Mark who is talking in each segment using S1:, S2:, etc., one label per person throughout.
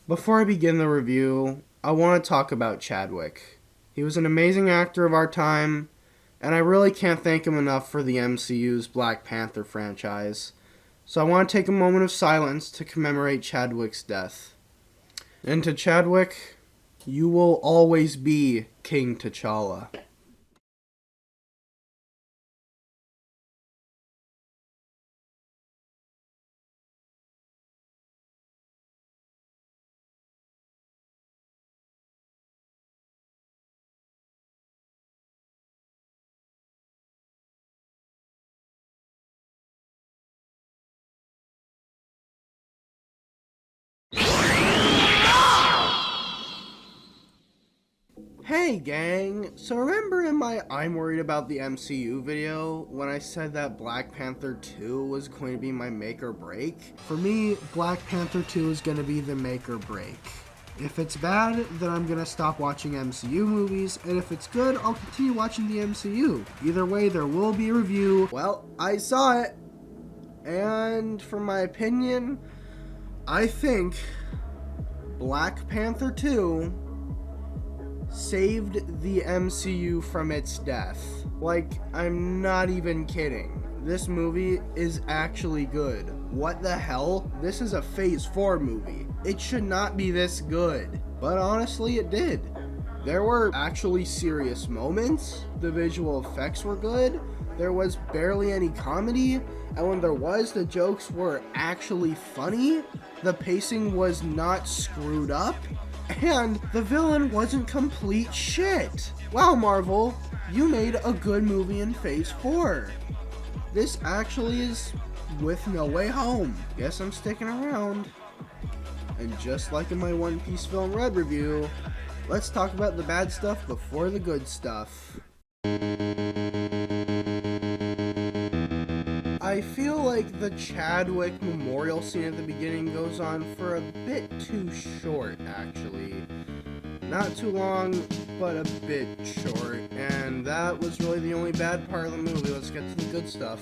S1: Before I begin the review, I want to talk about Chadwick. He was an amazing actor of our time, and I really can't thank him enough for the MCU's Black Panther franchise. So I want to take a moment of silence to commemorate Chadwick's death. And to Chadwick, you will always be King T'Challa. Hey gang, so remember in my I'm worried about the MCU video when I said that Black Panther 2 was going to be my make or break? For me, Black Panther 2 is going to be the make or break. If it's bad, then I'm going to stop watching MCU movies, and if it's good, I'll continue watching the MCU. Either way, there will be a review. Well, I saw it, and for my opinion, I think Black Panther 2 saved the MCU from its death. Like, I'm not even kidding. This movie is actually good. What the hell? This is a Phase 4 movie. It should not be this good. But honestly, it did. There were actually serious moments. The visual effects were good. There was barely any comedy. And when there was, the jokes were actually funny. The pacing was not screwed up. And the villain wasn't complete shit. Wow, Marvel, you made a good movie in Phase 4. This actually is with No Way Home. Guess I'm sticking around. And just like in my One Piece Film Red review, let's talk about the bad stuff before the good stuff. I feel like the Chadwick memorial scene at the beginning goes on for a bit too short, actually. Not too long, but a bit short, and that was really the only bad part of the movie. Let's get to the good stuff.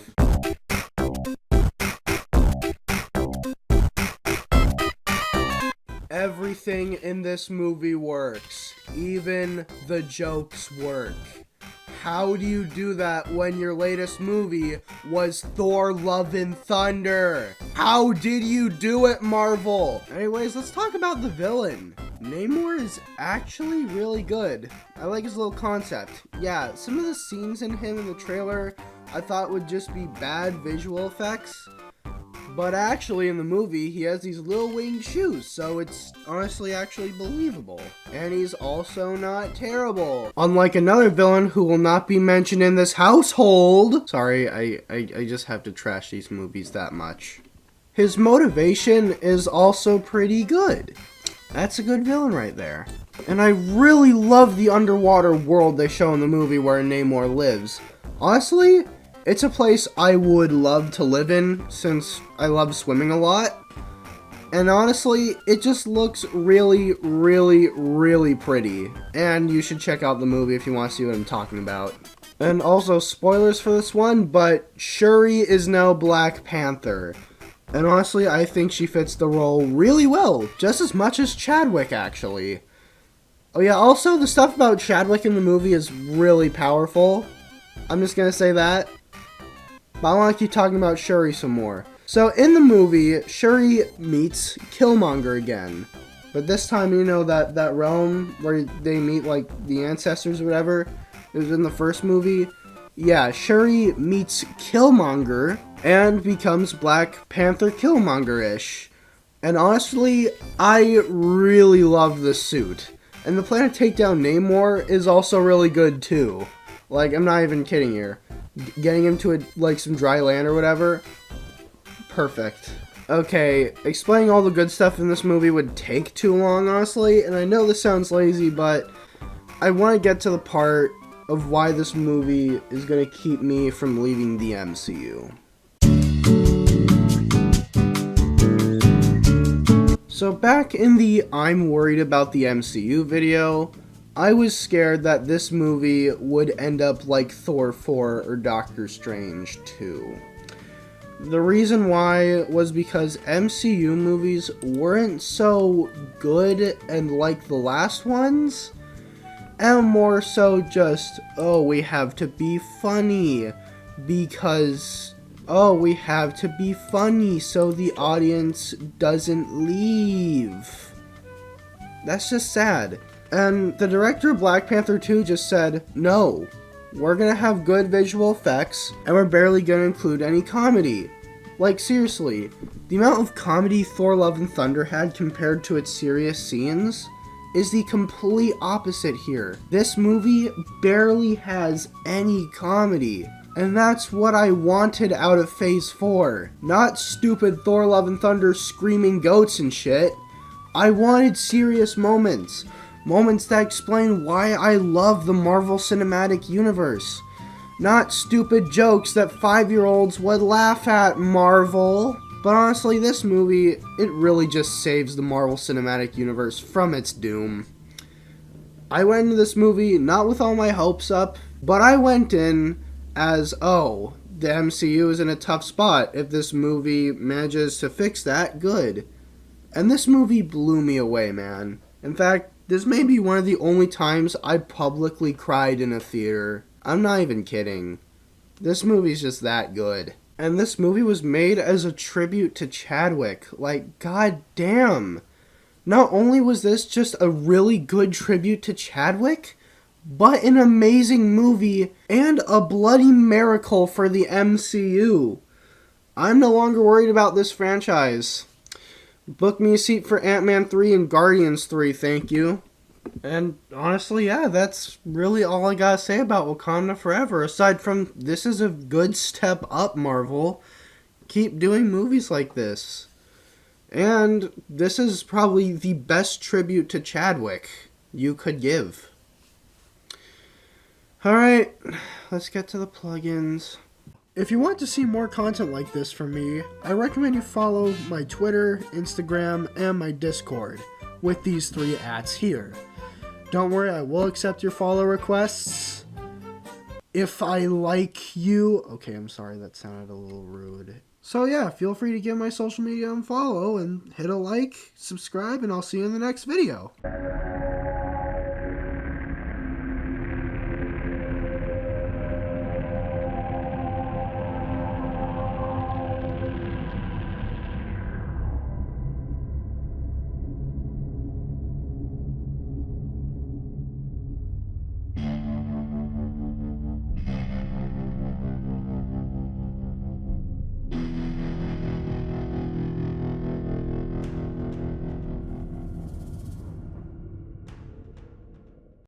S1: Everything in this movie works. Even the jokes work. How do you do that when your latest movie was Thor: Love and Thunder? How did you do it, Marvel? Anyways, let's talk about the villain. Namor is actually really good. I like his little concept. Yeah, some of the scenes in him in the trailer I thought would just be bad visual effects. But actually in the movie, he has these little winged shoes, so it's honestly actually believable. And he's also not terrible. Unlike another villain who will not be mentioned in this household. Sorry, I just have to trash these movies that much. His motivation is also pretty good. That's a good villain right there. And I really love the underwater world they show in the movie where Namor lives. Honestly, it's a place I would love to live in since I love swimming a lot. And honestly, it just looks really, really, really pretty. And you should check out the movie if you want to see what I'm talking about. And also, spoilers for this one, but Shuri is now Black Panther. And honestly, I think she fits the role really well. Just as much as Chadwick, actually. Oh yeah, also, the stuff about Chadwick in the movie is really powerful. I'm just gonna say that. But I want to keep talking about Shuri some more. So in the movie, Shuri meets Killmonger again. But this time, you know, that realm where they meet, like, the ancestors or whatever. It was in the first movie. Yeah, Shuri meets Killmonger and becomes Black Panther Killmonger-ish. And honestly, I really love the suit. And the plan to take down Namor is also really good too. Like, I'm not even kidding here. Getting him to like some dry land or whatever. Perfect. Okay, explaining all the good stuff in this movie would take too long, honestly, and I know this sounds lazy, but I want to get to the part of why this movie is going to keep me from leaving the MCU. So back in the I'm worried about the MCU video, I was scared that this movie would end up like Thor 4 or Doctor Strange 2. The reason why was because MCU movies weren't so good and like the last ones, and more so just, oh, we have to be funny because, oh, we have to be funny so the audience doesn't leave. That's just sad. And the director of Black Panther 2 just said, no, we're gonna have good visual effects, and we're barely gonna include any comedy. Like, seriously, the amount of comedy Thor Love and Thunder had compared to its serious scenes is the complete opposite here. This movie barely has any comedy. And that's what I wanted out of Phase 4. Not stupid Thor Love and Thunder screaming goats and shit. I wanted serious moments. Moments that explain why I love the Marvel Cinematic Universe. Not stupid jokes that 5-year-olds would laugh at, Marvel. But honestly, this movie, it really just saves the Marvel Cinematic Universe from its doom. I went into this movie not with all my hopes up, but I went in as, oh, the MCU is in a tough spot. If this movie manages to fix that, good. And this movie blew me away, man. In fact, this may be one of the only times I publicly cried in a theater. I'm not even kidding. This movie's just that good. And this movie was made as a tribute to Chadwick. Like, god damn. Not only was this just a really good tribute to Chadwick, but an amazing movie and a bloody miracle for the MCU. I'm no longer worried about this franchise. Book me a seat for Ant-Man 3 and Guardians 3, thank you. And honestly, yeah, that's really all I gotta say about Wakanda Forever. Aside from, this is a good step up, Marvel. Keep doing movies like this. And this is probably the best tribute to Chadwick you could give. Alright, let's get to the plugins. If you want to see more content like this from me, I recommend you follow my Twitter, Instagram, and my Discord with these 3 @ here. Don't worry, I will accept your follow requests. If I like you... Okay, I'm sorry, that sounded a little rude. So yeah, feel free to give my social media a follow and hit a like, subscribe, and I'll see you in the next video.